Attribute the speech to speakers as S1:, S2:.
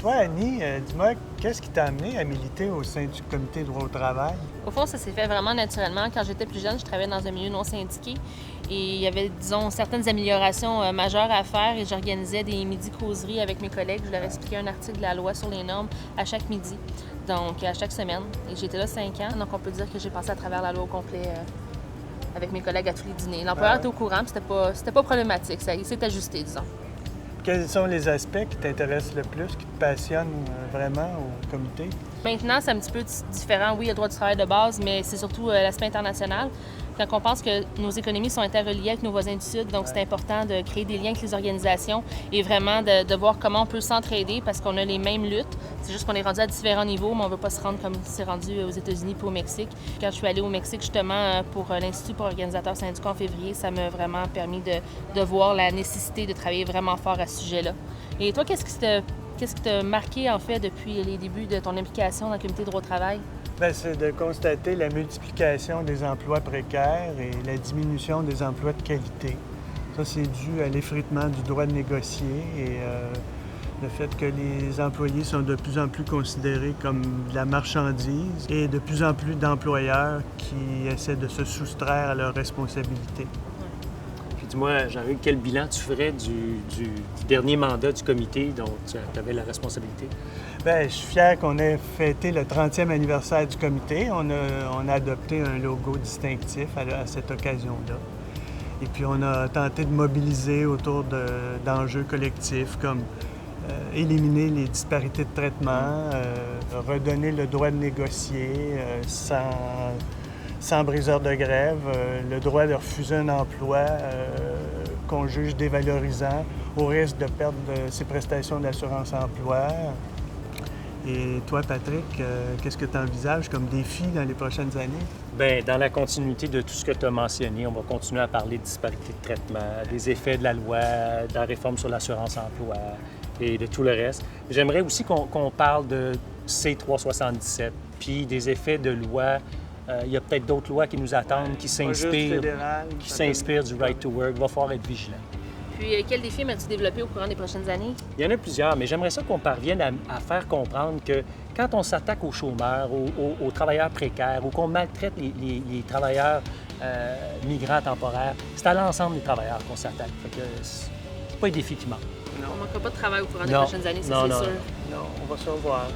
S1: Toi, Annie, dis-moi, qu'est-ce qui t'a amené à militer au sein du Comité droit au travail?
S2: Au fond, ça s'est fait vraiment naturellement. Quand j'étais plus jeune, je travaillais dans un milieu non syndiqué et il y avait, disons, certaines améliorations majeures à faire et j'organisais des midi-causeries avec mes collègues. Je leur expliquais un article de la loi sur les normes à chaque midi, donc à chaque semaine. Et j'étais là 5 ans, donc on peut dire que j'ai passé à travers la loi au complet avec mes collègues à tous les dîners. L'employeur était au courant, puis c'était pas problématique. Il s'est ajusté, disons.
S1: Quels sont les aspects qui t'intéressent le plus, qui te passionnent vraiment au comité?
S2: Maintenant, c'est un petit peu différent. Oui, il y a le droit du travail de base, mais c'est surtout l'aspect international. Quand on pense que nos économies sont interreliées avec nos voisins du Sud, donc c'est important de créer des liens avec les organisations et vraiment de voir comment on peut s'entraider parce qu'on a les mêmes luttes. C'est juste qu'on est rendu à différents niveaux, mais on ne veut pas se rendre comme c'est rendu aux États-Unis puis au Mexique. Quand je suis allée au Mexique, justement, pour l'Institut pour organisateurs syndicaux en février, ça m'a vraiment permis de voir la nécessité de travailler vraiment fort à ce sujet-là. Et toi, qu'est-ce qui t'a marqué, en fait, depuis les débuts de ton implication dans le Comité droit au travail?
S1: Bien, c'est de constater la multiplication des emplois précaires et la diminution des emplois de qualité. Ça, c'est dû à l'effritement du droit de négocier et le fait que les employés sont de plus en plus considérés comme de la marchandise et de plus en plus d'employeurs qui essaient de se soustraire à leurs responsabilités.
S3: Dis-moi, Jean-Hugues, quel bilan tu ferais du dernier mandat du comité dont tu avais la responsabilité?
S1: Bien, je suis fier qu'on ait fêté le 30e anniversaire du comité. On a adopté un logo distinctif à cette occasion-là. Et puis, on a tenté de mobiliser autour d'enjeux collectifs comme éliminer les disparités de traitement, redonner le droit de négocier sans briseur de grève, le droit de refuser un emploi qu'on juge dévalorisant au risque de perdre ses prestations d'assurance-emploi. Et toi, Patrick, qu'est-ce que tu envisages comme défi dans les prochaines années?
S3: Bien, dans la continuité de tout ce que tu as mentionné, on va continuer à parler de disparités de traitement, des effets de la loi, de la réforme sur l'assurance-emploi et de tout le reste. J'aimerais aussi qu'on parle de C377, puis des effets de loi. Il y a peut-être d'autres lois qui nous attendent, qui s'inspirent du Right to Work. Il va falloir être vigilant.
S2: Puis, quel défi as-tu développé au courant des prochaines années?
S3: Il y en a plusieurs, mais j'aimerais ça qu'on parvienne à faire comprendre que quand on s'attaque aux chômeurs, aux travailleurs précaires, ou qu'on maltraite les travailleurs migrants temporaires, c'est à l'ensemble des travailleurs qu'on s'attaque. Fait que c'est pas un défi qui manque.
S2: On ne manquera pas de travail au courant des prochaines années, c'est sûr.
S1: Non, on va se revoir.